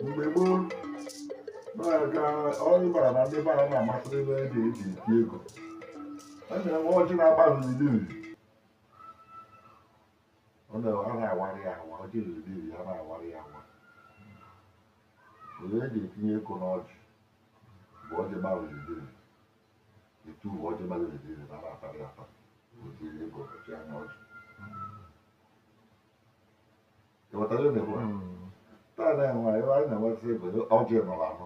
mgbe gboo na-aga ọrụ bara na ndị bara na-amasịrị ebe eji eti ego a na-enwe ọjị na-agba iri a na-awarị ya awa ọjị iri a na-awarị ya awa onye eji etinye ego n'ọjị bụ ọjị gbara iri etu ọjị gbara iri na na-atarị ata otiri ego ọjị anya ọjị ịghọtara ebe bụ taa na-enwe ebe anyị na-enweta ego ọjị nọrọ anọ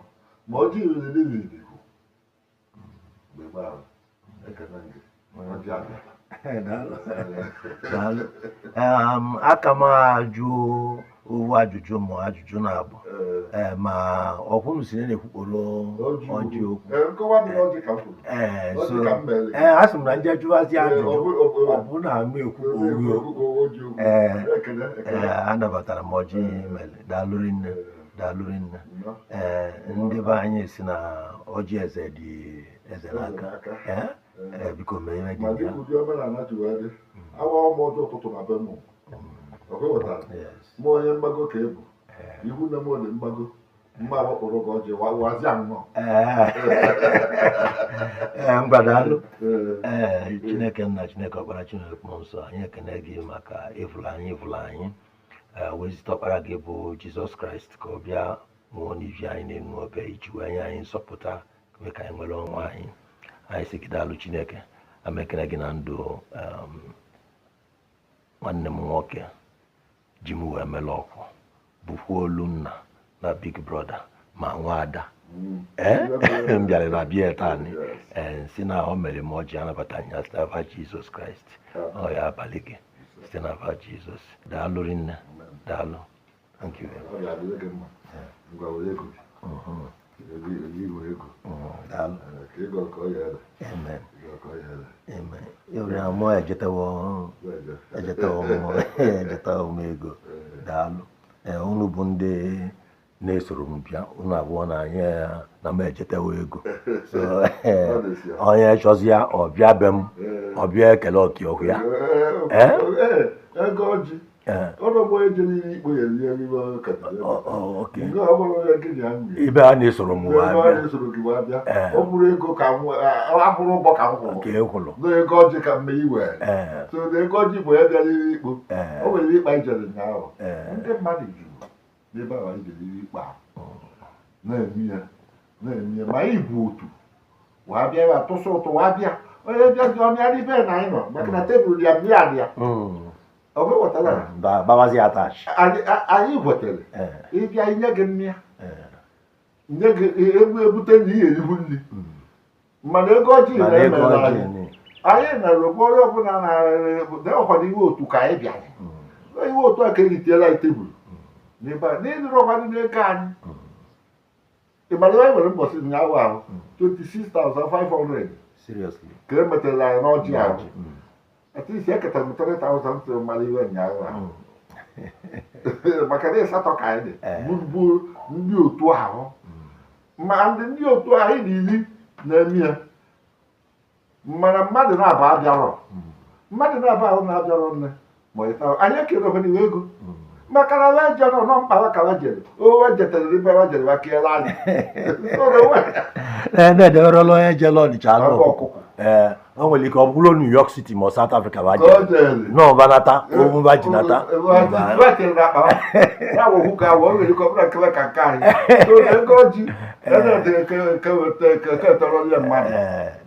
ma ọjị riri iri bụ mgbe gbara ekene gị ọjị abịa aka m ajụ owu ajụjụ ma ajụjụ na-abụ ma ọkwụ m si na-ekwukporo ọjị okwu a sị m na ndị ajụwazi ajụjụ ọ bụ na ama ekwukporo anabatara m ọjị mere daalụrị nne ndị be anyị si na ọjị eze dị eze n'aka biko mee ihe ma dịka ụdị omenala ji wee dị awa ọma ọjọọ ụtụtụ na be m ọkụghọtara ma onye mgbago ka ebu ihu nne m dị mgbago mma wakpụrụ gị ọjị wazi anọ mgbadalụ Chineke nna Chineke ọkpara Chineke mmụọ nsọ anyị ekene gị maka ịvụrụ anyị wezite ọkpara gị bụ Jizọs Kraịst ka ọ bịa nwụọ n'ivi anyị na-enu obe iji wee nye anyị nsọpụta mee ka anyị nwere ọnwa anyị sị gị daalụ Chineke amekene gị na ndụ nwanne m nwoke ji m wee mele ọkwụ bụkwa olu nna na Big Brother ma nwaada m bịara na bịa taa si na o mere m ọjị anabata anya site n'afa Jizọs Kraịst ọ ya abalị gị site n'afa Jizọs daalụ rinne daalụ thank you mụ ejetawo m ego daalụ unu bụ ndị na-esoro m bịa unu abụọ na anyị na m ejetawo ego onye chọzi ya ọbịa be m ọbịa ekele ọkaiokwu ya ibe a na-esoro m ọ bụrụ ego ka abụrụ ụgbọ ka m hụrụ n'ego ọjị ka mme iwe so n'ego ọjị bụ ya bịara iri ikpo o nwere ikpa ijere ụnyaahụ ndị mmadụ juru n'ebe ahụ ijere iri ikpe na-eme ya ma anyị bụ otu wa bịa ya tụsị ụtụ wa bịa onye bịazi ọmịa dị be na anyị nọ maka na tebụl ya mmịa dị ya anyị gwetere ịbịa inye gị mmịa nye gị ebute na ihe eribu nri mana ego ọjị na-emere anyị nara onye ọbụla na-ọkwado iwe otu ka anyị bịara iwe otu a ka eriteela anyị tebụl n'ịdịrị ọkwadị n'ego anyị ịmara anyị nwere mbọsị ụnyaahụ ahụ 26,500 ka e metere anyị n'ọjị ahụ at least eketara m 3,000 mara iwe ụnyaahụ ahụ maka na ịsatọ ka anyị dị bụ ndị otu ahụ ma ndị otu anyị na iri na-eme ya mana mmadụ na-aba abịarọ ahụ na-abịarọ nne ma ịta anyị ekere ofe n'iwe ego maka na wee jere nọ mkpa ka we jere owe jetere ibe we jere wa keela anyị na-ederela onye jele Ọnịcha anụ ọkụkụ o nwere ike ọ bụrụ New York City ma South Africa ba jere n'ọbanata omume ji nata ya wụ ka o nwere ike ọ bụla kewe ka nke anyị ego ji ketọrọ ya mmadụ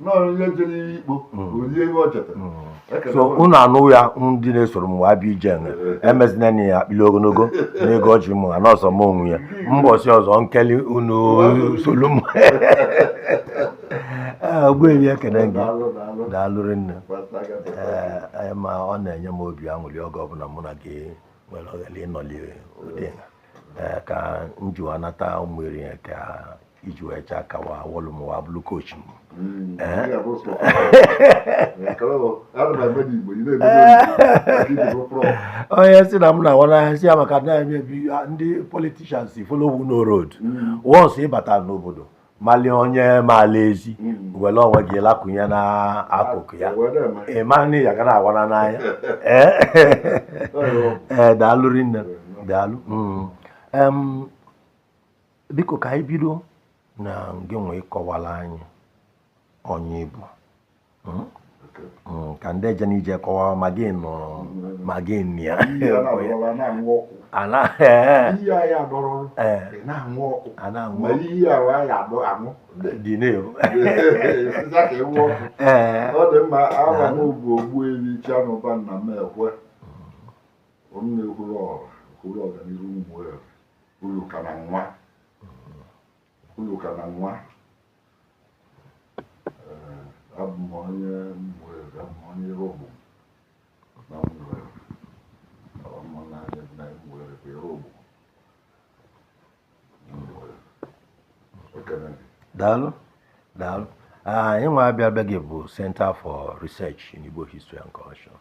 n'onye jere ikpo orie ego o chetara so unu anụ ya ndị na-esoro m wee bịa ije emezina na ya akpịli ogologo n'ego ọjị m ha n'ọsọ m onwe ya mbọsị ọzọ nkeli unu solu m ogbuebi ekene gị daalụrị nne ma ọ na-enye m obi aṅụrị oge ọbụla mụ na gị nwere oghele ịnọli ụdị ka m ji nata ụmụ eri ya ka iji wee chaa ka wọlụ m wa bụrụ kochi m onye si na m na-awana ahịa si ya maka na-emebi ndị politicians follow no road once ịbata n'obodo mali onye malezi wele onwe gị lakwunye na akụkụ ya ịmani ya ga na-awana n'anya daalụ rinne daalụ biko ka anyị bido na gị nwee ịkọwala anyị onye Igbo ka ndị eje n'ije kọwara ma gị nọ ma gị nị ya dị n'ewu ọ dị mma aha m bụ Ogbuefi Chianụba Nnamekwe onye kwuru ọganihu Ụmụeri Uluka na nwa abụ m onye Ụmụeri abụ m onye Irogbo na Ụmụeri na Ụmụeri bụ Irogbo daalụ anyị nwa abịa gị bụ Center for Research in Igbo History and Culture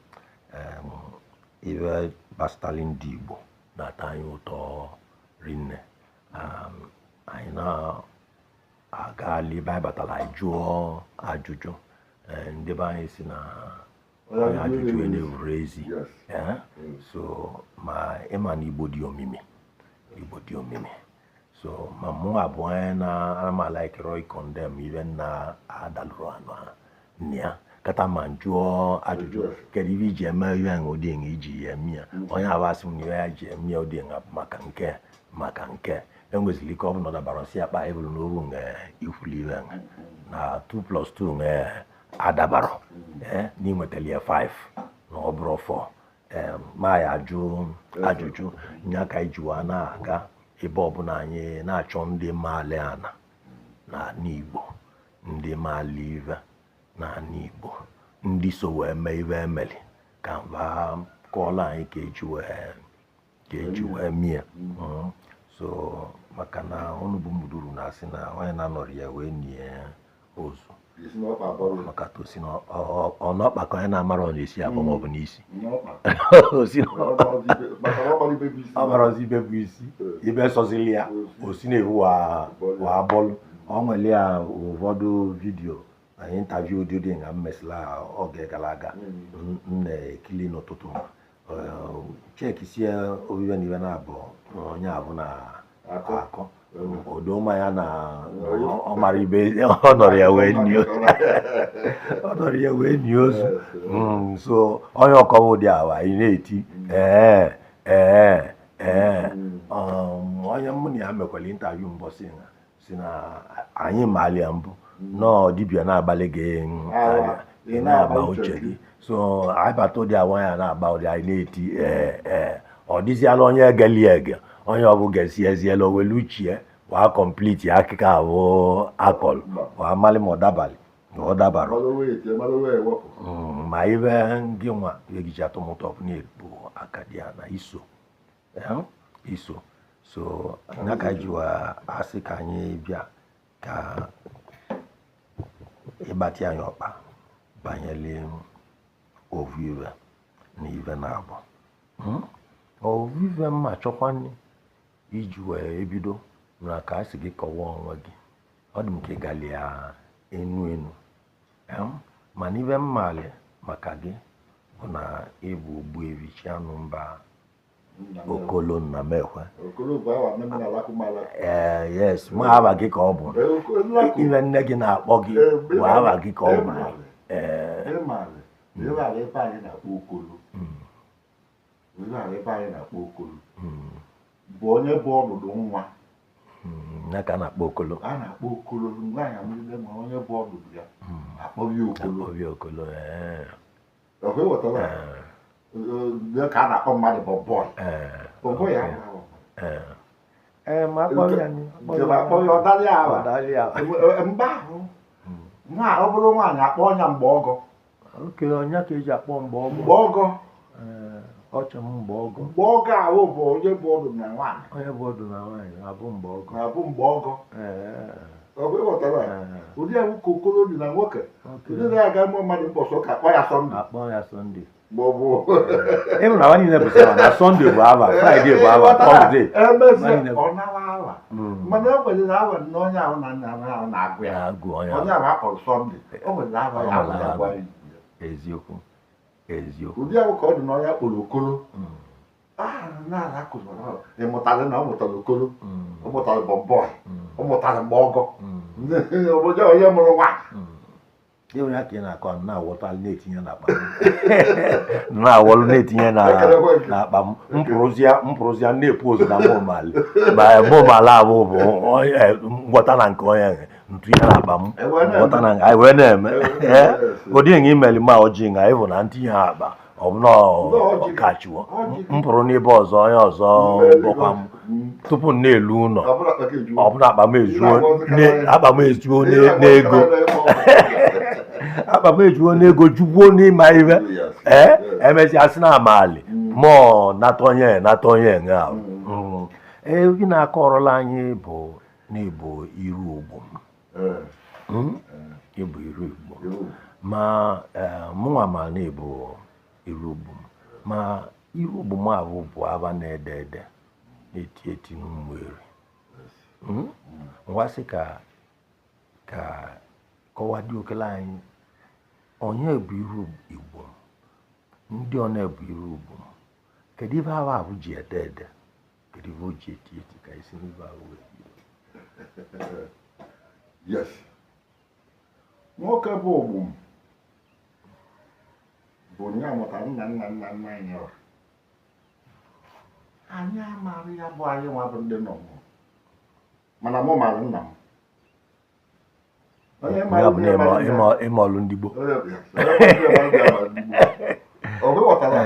iwe gbasatara ndị Igbo na-ata anyị ụtọ rinne anyị na-aga libe anyị batara anyị jụọ ajụjụ ndị be anyị si na onye ajụjụ na-ewuru ezi so ma ịma na Igbo dị omimi so ma mụ abụọ anyị na-amala ikere condemn ibe na adalụrụ anụ nne ya kata ma jụọ ajụjụ kedu ibe iji eme ihe ahụ ụdị enwe iji ya eme ya onye abasị m na ya ji eme ya ụdị enwe maka nke enwezili ike ọ bụ na ọ dabara nsị akpa ebulu n'oru nge ikwuli ihe na 2+2 nge adabara n'inwetali ya 5 na ọ bụrụ 4 ma ya ajụjụ nye aka ijiwa na-aga ebe ọbụla anyị na-achọ ndị maali ana na n'Igbo ndị maali ive na n'Igbo ndị so wee mee ive emeli ka mba kọọla anyị ka eji wee mie so maka na ọnụ bụ muduru na-asị na onye na-anọrọ ya wee nie ozu maka tosi na ọnọkpa ka onye na-amara ọ na-esi abụọ maọbụ n'isi ọmarazi ibe bụ isi ibe sọzili ya osi na-ewu wa bọọlụ ọ nwere ya ụfọdụ vidiyo na intaviu dị nga mmesịla oge gara aga m na-ekili n'ụtụtụ cheki sie obibe na ibe na-abụ onye abụ na akọ odoma ya na ọmara ibe ọ nọrọ ya wee nye ozu so onye ọkọwa ụdị awa anyị na-eti onye mụ na ya mekwara intaviu mbọsị si na anyị malia mbụ nọọ dibịa na-agbalị gị na-agba uche gị so anyị bata ụdị awa ya na-agba ụdị anyị na-eti ọ dịziala onye ege onye ọbụ ga-esi o welu uchie wa complete akịka abụ akọl wa amalị ma ọ dabara ma ibe gị nwa egiji atụmụtọ na-ebu akadi ya na iso so n'aka jiwa asị ka anyị bịa ka ịgbatị anyị ọkpa banyere ovu ive na ive na-abụ ovu ive mma chọkwanị iji wee ebido na ka a sị gị kọwaa onwe gị ọ dị m ka ị gali ya enu mana ibe mmali maka gị bụ na ịbụ Ogbuefi Chianụba Okolo Nnamekwe yes ma aba gị ka ọ bụ ibe nne gị na-akpọ gị bụ aba gị ka ọ bụ bụ onye bụ ọdụdụ nwa ya ka a na-akpọ Okolo nwaanyị amụrụle ma onye bụ ọdụdụ ya akpọghị Okolo ọkụ ewetara ka a na-akpọ mmadụ bọbọị ya ma akpọ ya ọdalị ahụ mgbe ahụ ọ bụrụ nwaanyị akpọ ọnya mgbe ọgọ onye ka eji akpọ mgbe ọgọ ọchọ m mgbe ọgọ ahụ bụ onye bụ ọdụ na nwaanyị abụ mgbe ọgọ ọgụ ịghọtara ụdị ahụ ka Okolo dị na nwoke ụdị na-aga mụ mmadụ mbọsọ ka akpọ ya Sọnde ma ọ bụ ịmụ na nwa niile bụ na Sọnde bụ aba Fraịde bụ aba Tọzde ọ nawa awa mana o nwere awa na onye ahụ na-agụ ya onye ahụ akpọrọ Sọnde o nwere awa ya ahụ ya gwa eziokwu ụdị ahụ ka ọ dị n'ọnya kpọrọ okoro na-ala akụziri ịmụtara na ọ mụtara okoro ọ mụtara bọmbọị ọ mụtara mgbọgọ obodo onye mụrụ nwaanyị ịhụrụ ya ka ị na-akọ na-awọtali na-etinye n'akpa na-awọlụ na-etinye n'akpa m mpụrụzia na-epozu na mụmala abụ bụ ngwọta na nke onye ntụnye n'akpa m ngwọta na anyị wee na-eme ụdị enye imeli ma ọjị nga ịbụ na ntinye ha akpa ọbụna ọkachiwo mpụrụ n'ebe ọzọ onye ọzọ bụkwa m tupu m na-elu ụlọ ọbụna akpa m ejuo n'ego akpa m ejuo n'ego jugbuo n'ime ihe emesịa sị na amaali mụọ nata onye nga ahụ gị na-akọrọla anyị bụ n'ịbụ iru ugbo ịbụ iru ugbo ma mụnwa ma na-ebu iru ugbo ma iru ugbo m ahụ bụ aba na-ede ede na-eti eti nwere ngwasị ka kọwa dị okele anyị onye bụ iru igbo ndị ọ na-ebu iru ugbo kedu ibe ahụ ahụ ji ede ede kedu ibe o ji eti eti ka isi n'ibe ahụ yes nwoke bụ ogbu bụ onye amụtara nna anyị ọrụ anyị amaghị ya bụ anyị nwa bụ ndị nọ mana mụ mara nna m ịma ọlụ ndị Igbo ọ ghọtara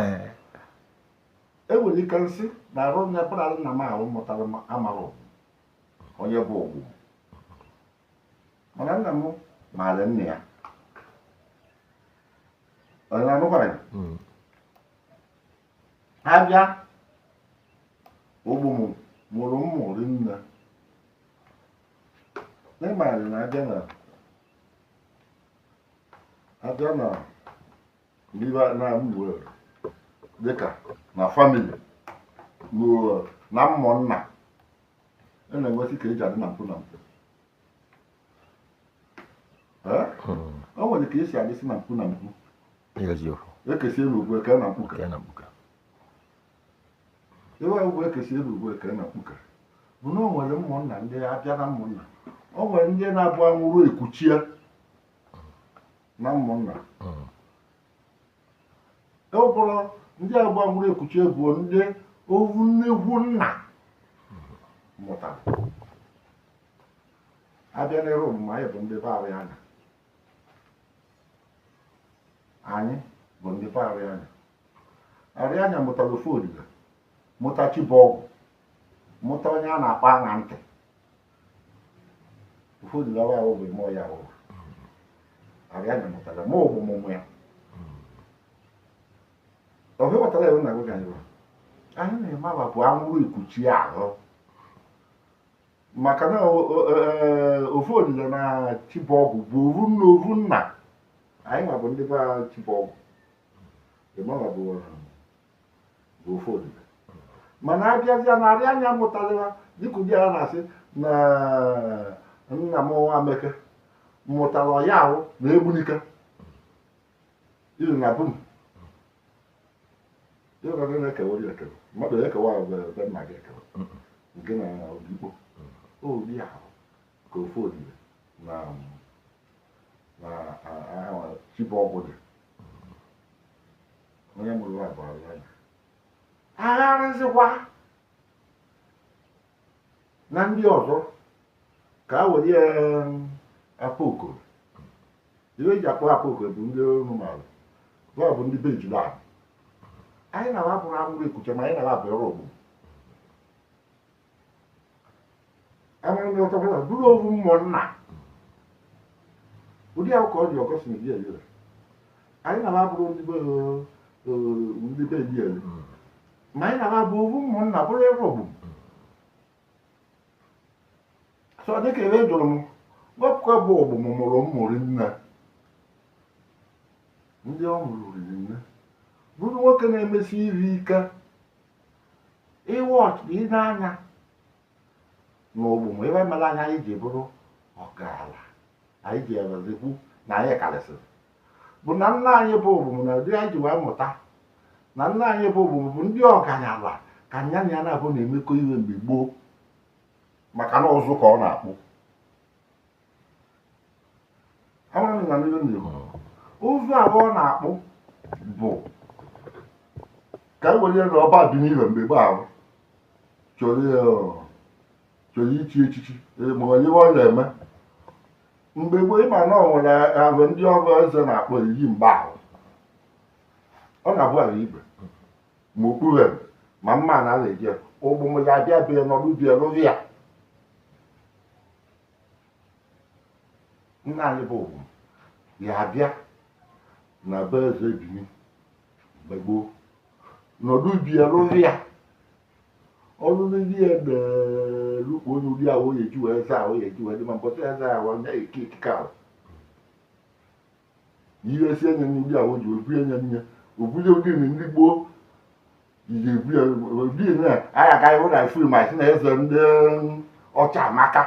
enwere ike nsị na arụ onye bụla nna m ahụ mụtara amara onye bụ ogbu mana nna m maara nne ya onye na-anụkwara ya abịa ogbu m mụrụ mmụrụ nne n'ịmara na abịa na n'ibe na mgbe dịka na famili na mmụnna na-enwesị ka eji adị na mpụ na mpụ o nwere ka esi adịsị na mpụ na mpụ ekesi elu ugbu eke na mkpuke ewe ugbu ekesi elu ugbu eke na mkpuke bụ na o nwere mmụnna ndị abịa na mmụnna o nwere ndị na-abụ anwụrụ ekuchie na mmụnna e bụrụ ndị abụọ nwụrụ ekuchie bụ ndị ovu nnegwu nna mụtara abịa n'ere omume anyị bụ ndị be arị anya anyị bụ ndị be arị anya arị anya mụtara ofu odiga mụta Chibọgwụ mụta onye a na-akpọ aṅa ntị ofu odiga wa ahụ bụ ime ọya ahụ arị anya mụtara ma ọbụ mụmụ ya ọbụ ghọtara ewe na gụga anyị na-eme aba bụ anwụrụ ikuchi ahụ maka na ofu odiga na Chibọgwụ bụ ovu nna anyị nwa bụ ndị be Chibọgwụ ịmawa bụ ofu odiga mana abịazịa na arị anya mụtara dịka ụdị a na-asị na nna m Ameke mụtara ọya ahụ na Egbunika iri na bum ịghọrọ na-ekewa ekewa mmadụ ekewa be nna gị ekewa nke na Odigbo obi ahụ ka ofu odiga na Chibọgwụ dị onye mụrụ ya bụ arị anya agharịzịkwa na ndị ọzọ ka a were akpa okoro ihe eji akpọ akpa okoro bụ ndị ọnụmalụ bụ ndị be ejula anyị na-abụrụ anwụrụ ekuche ma anyị na-abụ ọrụ ogbu amụrụ ndị ọtọkwala bụrụ ovu mmụnna ụdị ahụ ka ọ dị ọgọsi na iri eri anyị na-abụrụ ndị be eri eri ma anyị na-abụ ovu mmụnna bụrụ ebe ogbu so dịka ebe jụrụ m wepụkwa bụ ogbu mụrụ mmụrụ nne ndị ọ mụrụ riri nne bụrụ nwoke na-emesi iri ike ịwa ọchịchị n'anya n'Ogbom ebe mere anya anyị ji bụrụ ọgaranya anyị ji ebezikwu na anyị karịsịrị bụ na nna anyị bụ Ogbom na ụdị anyị ji wee mụta na nna anyị bụ Ogbom bụ ndị ọgaranya ka nya na ya na-abụ na-emekọ ihe mgbe gboo maka na ụzụ ka ọ na-akpụ amaghị na n'ihe na-ekwu ụzụ abụọ na-akpụ bụ ka e were na ọba bi n'ihe mgbe gboo ahụ chọrọ ichi echichi ma onye ọ na-eme mgbe gboo ịma na ọ nwere ahụ ndị ọbụ eze na-akpọ iyi mgbe ahụ ọ na-abụ ahụ igwe ma okpuru ma mma na ala eje Ogbom ya abịa bịa n'ọrụ bịa lụrụ ya nna anyị bụ Ogbom ya abịa na be eze Benin mgbe gboo nọdụ bịa lụrụ ya ọlụlụ ndị ya na-elukpu onye ụdị ahụ oye ji wee eze ahụ oye ji wee dị ma mbọsị eze ahụ onye eke ikike ahụ ihe si enye ndị ahụ ji obu enye nye obuli ụdị ndị gboo iji ebu ya ụdị na anyị agaghị hụ na fim anyị na eze ndị ọcha amaka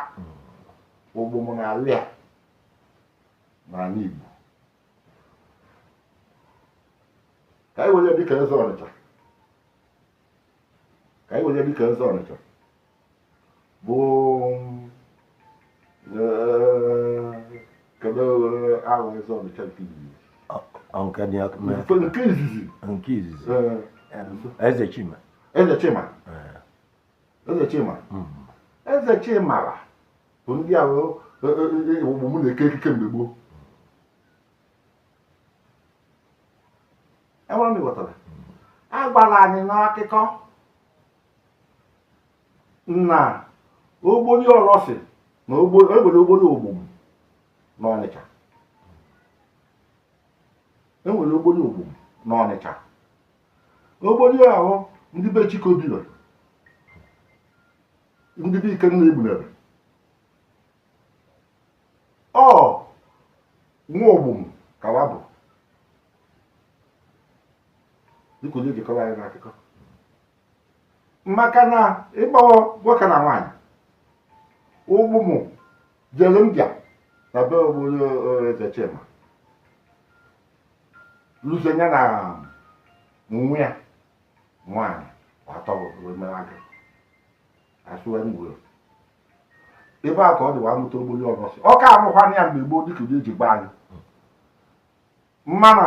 Ogbom na-alụ ya n'ala Igbo ka anyị were dịka eze Ọnịcha bụ kedu ahụ eze Ọnịcha nke izizi Eze Chima bụ ndị ahụ Ogbom na-eke ekike mgbe gboo enwere m ịghọtara a gwara anyị n'akụkọ na ogbori Ọlọsị na enwere ogbori Ogbom n'Ọnịcha ogbori ahụ ndị be Chikobilo ndị be Ikenna Egbunere nwa Ogbom ka wa bụ dịka onye jikọrọ anyị n'akụkọ maka na ịgbawa nwoke na nwaanyị Ogbom jere mbịa na be obodo Eze Chima lụsenya na nwa ya nwaanyị atọrọmeagụ asụwe ngwere ebe a ka ọ dịwa amụta ogbori Ọlọsị ọ ka amụkwana ya mgbe gboo dịka ụdị eji gba anyị mmana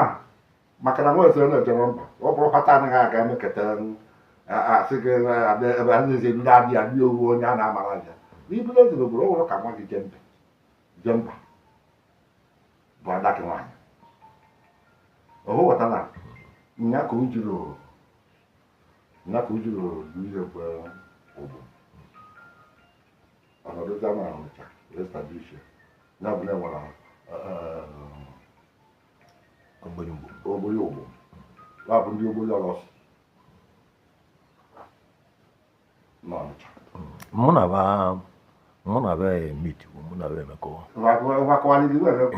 maka na nwa eze na-ejere mba ọ bụrụ kpata anaghị aga emeketa asị gị ebe a na-eze ndị adịghị adị owu onye a na-amara aja n'ibule eze obodo ọ nwụrụ ka nwa gị jee mba bụ ada gị nwaanyị ọhụ ghọtara nya ka o jiri ihe bụ Ogbom ọnọdụza na Ọnịcha establish ya bụ na enwere ogbori Ogbom ya bụ ndị ogbori Ọlọsị n'Ọnịcha mụ na be meet mụ na be emekọ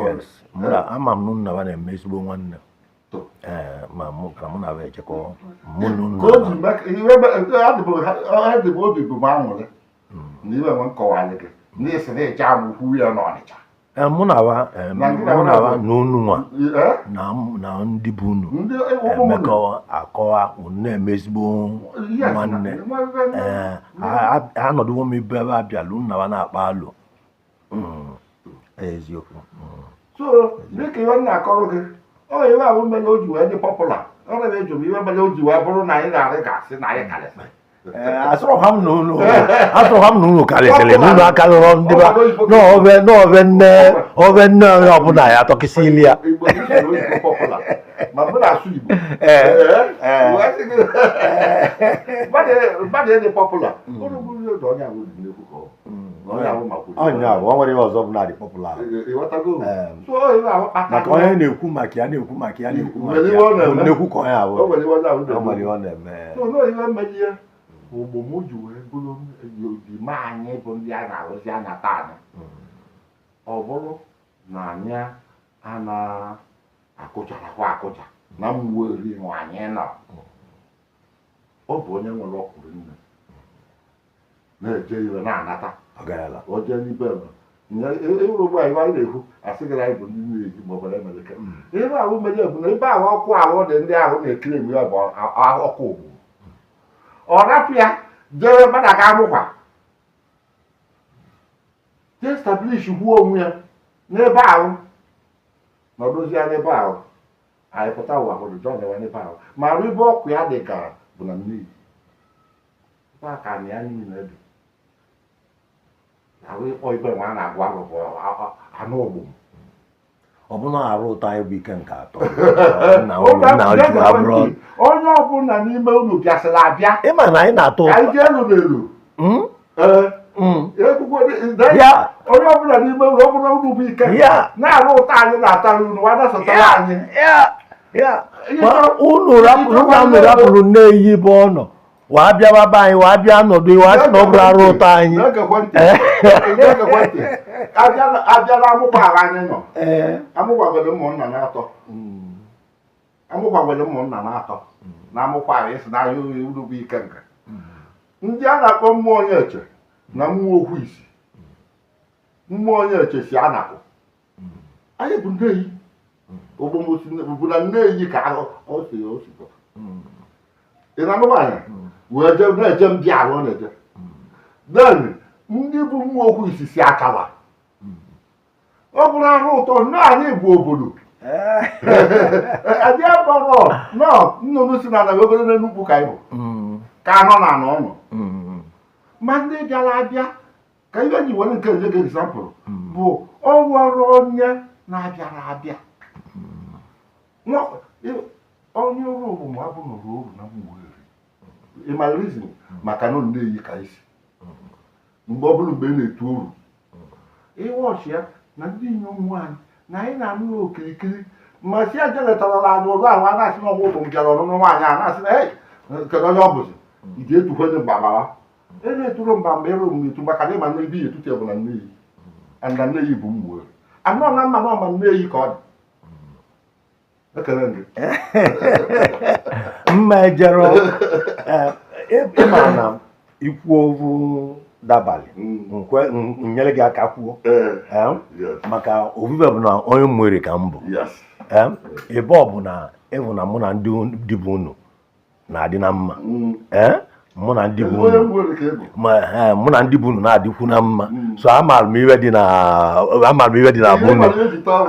yes ama m nna ba na-eme ezigbo nwanne ma mụ na be echekọ adịbụ obi bụ ma anwụrị na iwe nwe nkọwalị gị n'isi na eje amụkwu ya n'Ọnịcha mụ na ba na unu nwa na ndị bụ unu emekọ akọwa na-eme ezigbo nwanne anọdụwo m ebe abịalụ nna ba na-akpa alụ eziokwu so dịka ihe na-akọrọ gị ọ ihe ahụ mere o ji wee dị pọpụla ọ na-eji m ihe mere o ji wee bụrụ na anyị na-arị gasị na anyị karịsịrị asọrọ ha m n'ụlọ karịsịrị n'ụlọ aka lụrọ ndị ba n'ọve nne onye ọbụla ya atọkịsị ili ya mmadụ dị pọpụla onye ahụ o nwere ihe ọzọ bụ na-adị pọpụla maka onye na-ekwu maka ya na-ekwu nnekwu ka onye ahụ nwere ihe ọ na-eme Ogbom ji wee bụrụ ojima anyị bụ ndị a na-arụzi anya taa ọ bụrụ na anyị a na-akụcharakwa akụcha na mweri nwe anyị nọ ọ bụ onye nwere ọkwụrụ nne na-eje iwe na-anata ọgarala o je ni be no ewuro gba iwa ile hu asigara ibu ndị na-eji ma ọ bụla emeleke ebe ahụ mere ebu na ebe ahụ ọkụ ahụ dị ndị ahụ na-ekiri emi ya bụ ọkụ ogbu ọ rapụ ya jee mmadụ aga amụkwa jee stablish gwuo onwe ya n'ebe ahụ nọdụzi ya n'ebe ahụ anyị pụta ụwa hụrụ jọn ewe n'ebe ahụ ma ebe ọkụ ya dị ka bụ na mmiri ka na ya niile dị ahụ ịkpọ ibe nwa a na-agwa ahụ bụ anụ ogbu ọ bụ na arụ ụtọ anyị bụ ike nke atọ onye ọbụla n'ime unu bịasịrị abịa ịma na anyị na-atọ ụtọ anyị elu n'elu onye ọbụla n'ime unu ọ bụla unu bụ ike na-arụ ụtọ anyị na-atara unu wadasatara anyị unu rapụrụ nne-eyi bụ ọnọ wàá bịa bàbá anyị wàá bịa nọdụ wàá sị na ọ bụrụ arụ ụtọ anyị abịala amụkwa agha anyị nọ amụkwagoro ụmụnna na-atọ amụkwagoro ụmụnna na-atọ na amụkwa agha esi na ahịa uru bụ ike nke ndị a na-akpọ mmụọ onye eche na mmụọ okwu isi mmụọ onye eche si anakụ anyị bụ nne-eyi bụ na nne-eyi ka ahụ o si ị na-anụwa anyị wee je na-eje ndị ahụ ọ na-eje then ndị bụ mmụọ okwu isi si akawa ọ bụrụ arụ ụtọ nnọọ anyị bụ obodo adị akpọrọ nọọ nnụnụ si na wegoro n'Enugwu ka anyị bụ ka anọ na anọ ọnụ ma ndị bịara abịa ka ihe ji were nke nje ga-esampụl bụ ọnwere onye na-abịara abịa onye ọrụ omume abụ nọrụ oru na mwere ịmara rizin maka na nne-eyi ka isi mgbe ọ bụla mgbe ị na-etu oru ịwọchi ya na ndị inyom nwaanyị na anyị na-anụ okirikiri ma si aje letarala anyị ụlọ ahụ a na-asị na ọgwụ bịara ọnụnụ nwaanyị a na-asị na kedu onye ọ bụzi ị ga-etukwenye mgbagbawa ị na-eturu mba mgbe ịrụ omume etu maka na ịma na ebe ihe etutu bụ na nne-eyi na nne-eyi bụ mwere anọ na mma na ọma nne-eyi ka ọ dị mma ejero ịma na ikwu ovu dabalị nyere gị aka kwuo maka ofufe bụ na onye mwere ka m bụ ebe ọ bụ na ịbụ na mụ na ndị dibụ unu na-adị na mma mụ na ndị bụ unu na-adịkwu na mma so amaara m iwe dị na bụ unu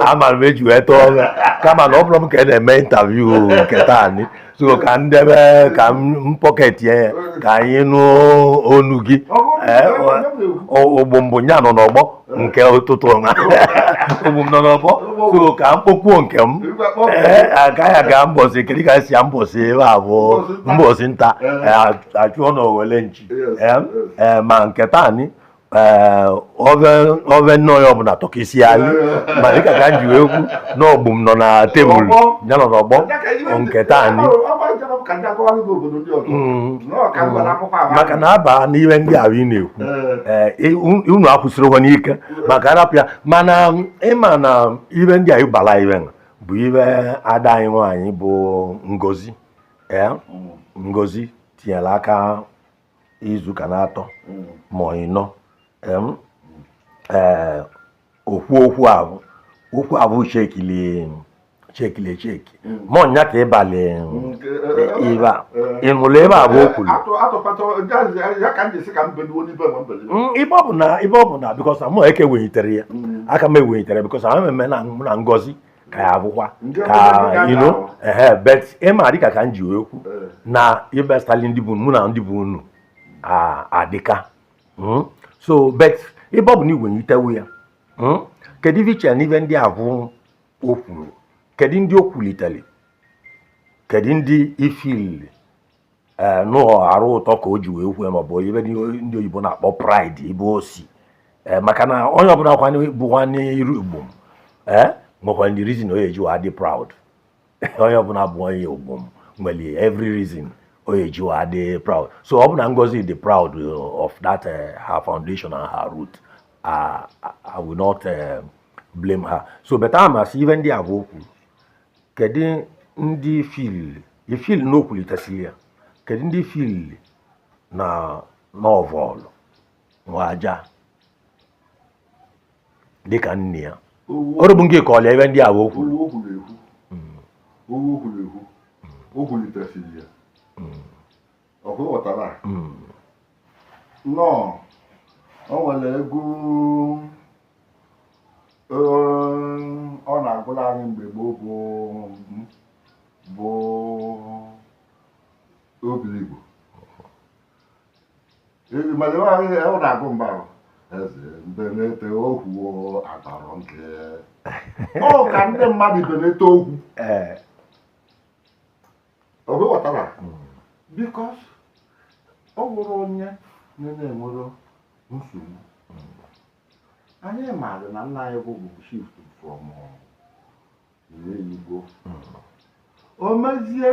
amaara m eji wee tọọ kama na ọ bụrụ m ka ị na-eme intaviu nke taa so ka ndebe ka m pọket ya ka anyị nụ onu gị ogbombo nya nọ n'ọgbọ nke ụtụtụ ogbom nọ n'ọgbọ so ka m kpokwuo nke m agaghị aga mbọsị kedu ka esi ya mbọsị ebe a bụ mbọsị nta achụọ na owele nchi ma nke taa ove nnọọ ya ọbụla tọkisiali ma dịka ka m ji wee kwu n'ọgbụ m nọ na tebụl ya nọ n'ọgbọ nke taa maka na aba n'ihe ndị ahụ ị na-ekwu unu akwụsịrịkwa n'ike maka arapụ ya mana ịma na ihe ndị ahụ bala ihe bụ ihe ada anyị nwaanyị bụ Ngozi tinyere aka izuụka na-atọ ma ịnọ okwu ahụ cheki ma ọnya ka ịbalị ịṅụlụ ebe a bụ okwulu ibe ọ bụ na bikọs mụ eke wenyitere ya aka m ewenyitere bikọs ahụ eme na mụ na Ngozi ka ya abụkwa ka bet ịma dịka ka m ji wee kwu na ibestali ndị bụ mụ na ndị bụ unu adịka so bet ebe ọ bụ na iwenyitewu ya kedu ife iche na ibe ndị abụ o kwuru kedu ndị o kwulitere kedu ndị ifil n'ụlọ arụ ụtọ ka o ji wee kwue maọbụ ebe ndị oyibo na-akpọ pride ibe o si maka na onye ọbụla bụkwa n'iru Igbo nwekwa ndị reason o eji wa dị proud onye ọbụla bụ onye Igbo nwere every reason o eji wa dị proud so ọ bụ na Ngozi dị proud of that her foundation and her root I will not blame her so better amasị ife ndị abụ okwu kedu ndị fil n'okwulitesili ya kedu ndị fil na novel nwaja dịka nne ya ọrụ bụ nke ka ọlịa ebe ndị agha okwu o kwulitesiri ya ọkụ ghọtara nnọọ o nwere ego ọ na-agụla anyị mgbe gboo bụ Obiligbo mana ọ na-agụ mgbe ahụ eze mbenete okwu atarọ nke ọ ka ndị mmadụ benete okwu ọ bụ ghọtara bikos ọ bụrụ onye na-enwere nsogbu anyị maara na nna anyị bụ shift from Igbo o mezie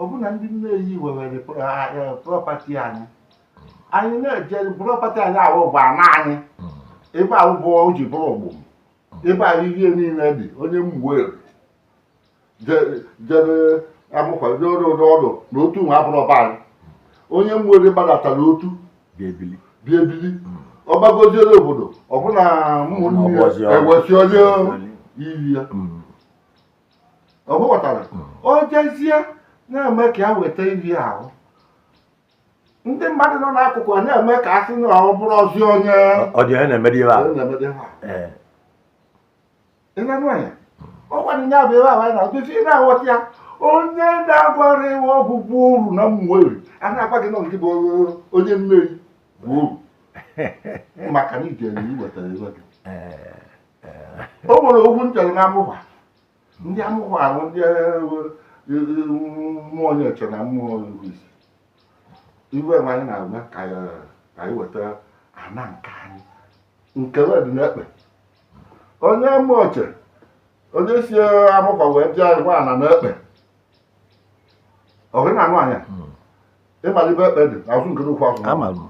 ọbụna ndị nneyi wewere prọpati anyị na-eje prọpati anyị ahụ bụ ana anyị ebe ahụ bụ o ji bụrụ ogbom ebe ahụ ihe niile dị onye Mmueri jere amụkwado ọdụ n'otu nwa abụrọba anyị onye Mmueri gbadatara otu bịa ebili ọ gbagoziere obodo ọbụna ụmụnne ya ewesi onye iri ya ọ bụghọtara o jezie na-eme ka ya weta iri ahụ ndị mmadụ nọ n'akụkụ na-eme ka a sị na ọ bụrụ ozi onye ịnanụ anya ọ gwara ya bụ ebe ahụ anyị na-agosi ị na-aghọta ya onye na-agwara iwe ọbụbụ uru na Mmueri a na-agwa gị na nke bụ onye mmeri bụ uru maka na ijere iwetara iwe gị o nwere okwu nchere na amụkwa ndị amụkwa ahụ ndị mmụọ onye eche na mmụọ isi iwe anyị na-eme ka anyị weta ana nke anyị nke dị n'ekpe onye mmụọche onye si amụkwa wee bịa gwa ana n'ekpe ọhụrụ na anụ anya ịmalibe ekpe dị n'azụ nke okwu azụ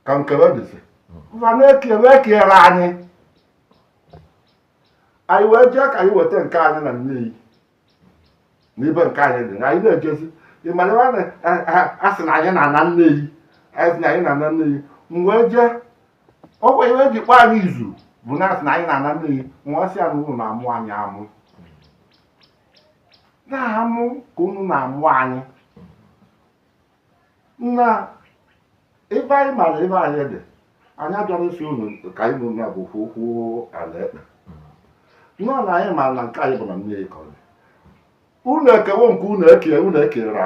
ka nkele dịsị mfa na-ekere anyị wee jee ka anyị weta nke anyị na nneyi n'ibe nke anyị dị anyị na-ejezi ịmalibe asị na anyị na-ana nneyi wee jee ọkwa iwe ji kpọọ anyị izu bụ na asị na anyị na-ana nneyi nwa sị anyị unu na-amụ anyị amụ na-amụ ka unu na-amụ anyị na ebe anyị mara ebe anyị dị anyị abịara isi unu ka anyị nụ na bụ okwu ala ekpe nnọọ na anyị mara na nke anyị bụ na nneyi ka ọ dị unu ekewo nke unu ekere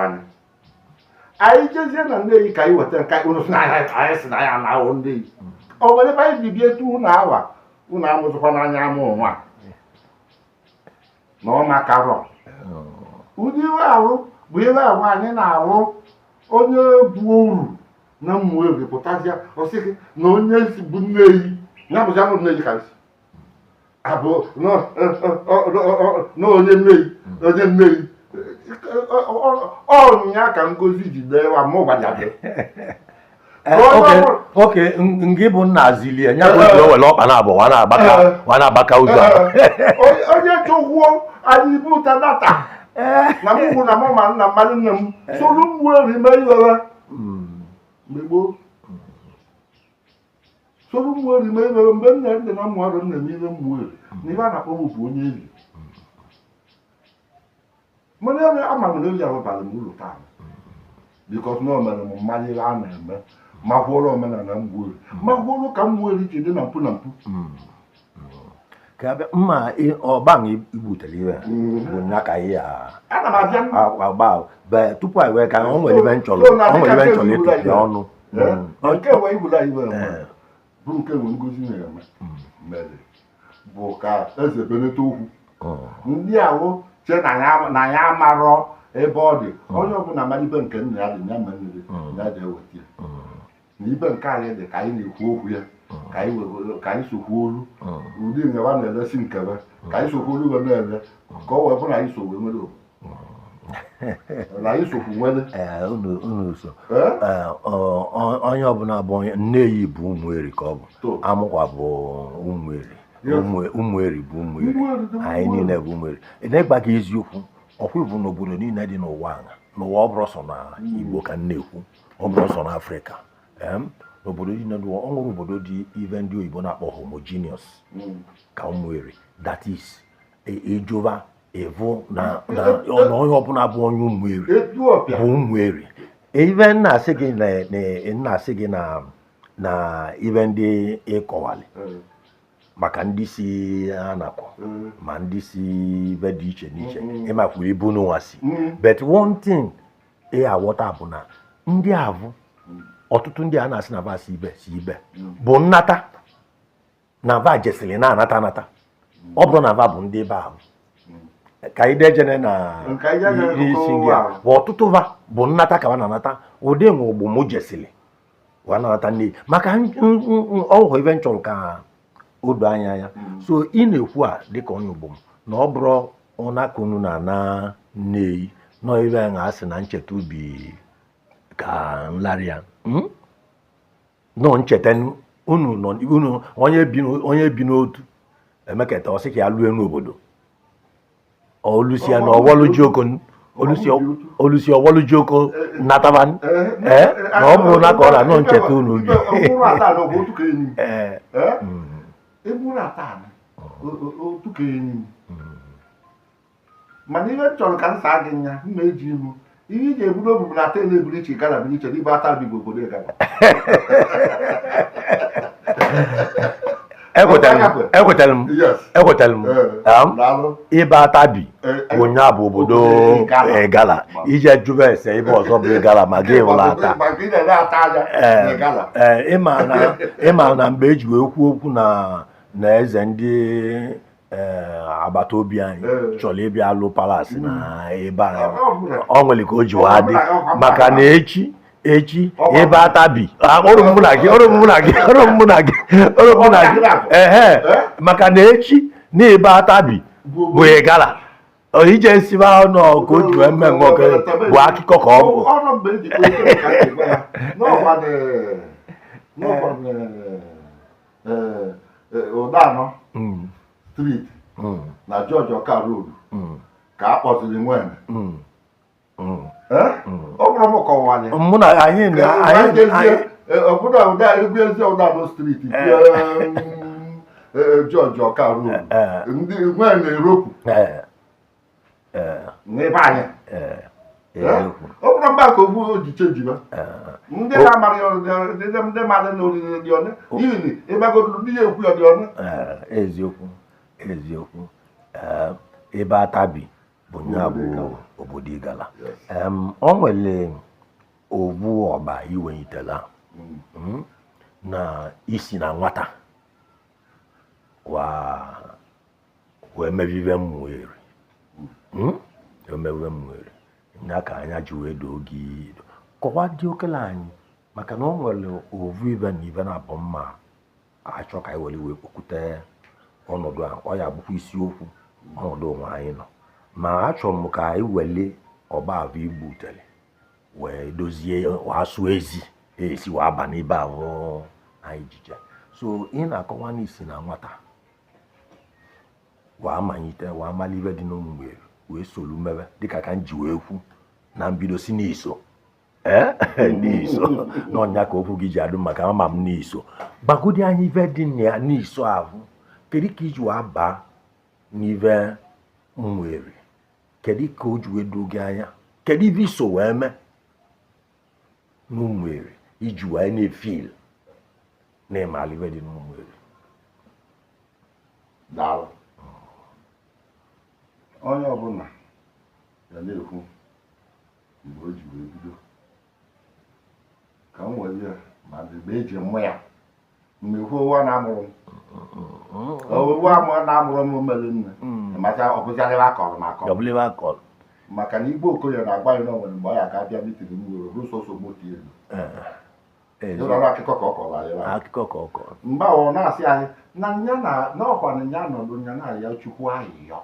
anyị jezie na nneyi ka anyị weta nke unu si na anyị si na anyị anahụ nneyi o nwere ebe anyị ji bie etu unu awa unu amụzụkwa n'anya amụ nwa na ọ makarọ ụdị iwe ahụ bụ iwe ahụ anyị na-ahụ onye bụ uru na Mmueri pụtazịa ọsịgị na onye bụ nneyi ya bụzi amụ nneyi ka isi abụ na onye nneyi ọnya ka ngozi ji dee wa mụ gbajadị oke ngị bụ nna azilie nya bụ o were ọkpa na-abụ wa na-agbaka ụzọ onye chụkwuo anyị bụta data na mụ na mụ ma nna mmadụ nne m soro Mmueri mee iwewe mgbe gboo soro Mmueri mee iwewe mgbe nne ndị na mmadụ nna m ihe Mmueri na ihe a na-akpọ m bụ onye ezi mana ebe ama m na ezi ahụ bara m uru taa bikos na o mere m mmanya ihe a na-eme makwụrụ omenala Mmueri makwụrụ ka Mmueri ji dị na mpụ na mpụ mma ọgba igbutere ihe bụ nya ka ihe agba tupu anyị wee ka o nwere ibe nchọrọ ịtụpụ ya ọnụ nke nwe ibula iwe bụ nke nwe ngozi na-eme mere bụ ka eze benete okwu ndị ahụ che na ya amarọ ebe ọ dị onye ọbụla mara ibe nke nna ya dị ya ma nri ya ji eweta ya na ibe nke anyị dị ka anyị na-ekwu okwu ya ka anyị sokwu olu ụdị ngewa na-elesi nkebe ka anyị sokwu olu wee na-ele ka ọ wee bụ na anyị so wee nwere na anyị sokwu nwere unu so onye ọbụla bụ onye nneyi bụ Mmueri ka ọ bụ amụkwa bụ Mmueri bụ Mmueri anyị niile bụ Mmueri na-egba gị eziokwu ọkwa bụ n'obodo niile dị n'ụwa ọ bụrụ sọ na Igbo ka na-ekwu ọ bụrụ sọ na Afrịka obodo dị n'ọdụ ọnwụrụ obodo dị even ndị oyibo na-akpọ homogeneous ka ụmụeri that is ejova evu na onye ọbụla bụ onye ụmụeri bụ ụmụeri even na-asị gị na even ndị ịkọwali maka ndị si anakọ ma ndị si be dị iche n'iche ịmakwuru ibu n'ụwa si but one thing aghọta bụ na ndị avụ ọtụtụ ndị a na-asị na va si ibe bụ nnata na va jesịrị na-anata ọ bụrụ na va bụ ndị ebe ahụ ka ide jene na isi gị bụ ọtụtụ va bụ nnata ka va na-anata ụdị nwe ogbo mụ jesịrị wa na-anata nne maka ọhụ ibe nchọrọ ka odo anya ya so ị na-ekwu a dịka onye ugbo m na ọ bụrụ ọnakunu na na nneyi nọ ebe a ga-asị na ncheta ubi ka nlarị ya nọ ncheta unu onye bi n'otu emeketa ọsị ka ya lue n'obodo olusi ya na ọwọlụjioko olusi ọwọlụjioko nataba na ọ bụrụ na ka ọ na-anọ ncheta unu ubi mana ihe chọrọ ka m saa gị nya mma eji ihu ihe iji ebudo obubu na ata na-eburu iche gara bụ iche n'ibe ata bụ obodo gara ekwetara m ibe atabi onye bụ obodo Igala ije jụba ese ebe ọzọ bụ Igala ma gị hụrụ ata ịma na mgbe eji wee kwuo okwu na eze ndị agbata obi anyị chọrọ ịbịa alụ palas na ebe anyị ọ nwere ka o ji wa dị maka na echi ebe atabi ọrụ maka na echi na ebe atabi bụ Igala ije sibe ọnụ ka o ji wee mme nwoke bụ akụkọ ka ọ bụ Ụdanọ street na George Ọka Road ka a kpọziri nwere ọ bụrụ m kọwanye mụ na anyị obodo ụda egwu ezi Ụdanọ street George Ọka Road ndị nwere na-eropụ n'ebe anyị ọ bụrụ mba ka ofu oji chenjiba ndị na-amaghị ndị mmadụ na oriri dị ọnụ n'ihi ịgbagoro ndị ya ekwu ya dị ọnụ eziokwu ebe atabi bụ nya bụ obodo Igala ọ nwere ovu ọba iwenyitela na isi na nwata wee mevive mmụeri ya ka anya ji wee doo gị kọwa dị okele anyị maka na ọ nwere ovu ibe na ibe na-abụ mma achọ ka anyị were wee kpọkwute ọnọdụ a ọ ya bụkwa isiokwu ọnọdụ onwe anyị nọ ma achọrọ m ka anyị wele ọba abụ igbu utele wee dozie asụ esi wee aba n'ibe ahụ anyị jije so ị na-akọwa n'isi na nwata wee manyite wee mali ibe dị n'ụmụgbere wee solu mebe dịka ka m ji wee kwu na mbido si n'iso n'iso n'ọnya ka okwu gị ji adụ maka ama m n'iso gbagodi anyị ibe dị na ya n'iso ahụ kedu ka iji wee baa n'ibe mwere kedu ka o ji wee doo gị anya kedu ibe iso wee mee n'ụmụere iji wee na-efil na-emali ibe dị n'ụmụere daalụ onye ọbụla ya na-ekwu mgbe o ji wee bido ka m were ya ma mgbe eji mụ ya mgbe ụwa na-amụrụ m na-amụrụ m mere nne maka ọbụzarịba akọrọ maka na Igbo Okoye na-agba ya n'onwere mgbe ọ ya ka bịa mitin m were bụrụ sọsọ moto elu akụkọ ka ọ kọrọ anyị mgbe ọ na-asị anyị na ọkwa na ya nọdụ nya na ya Chukwu ahịhịọ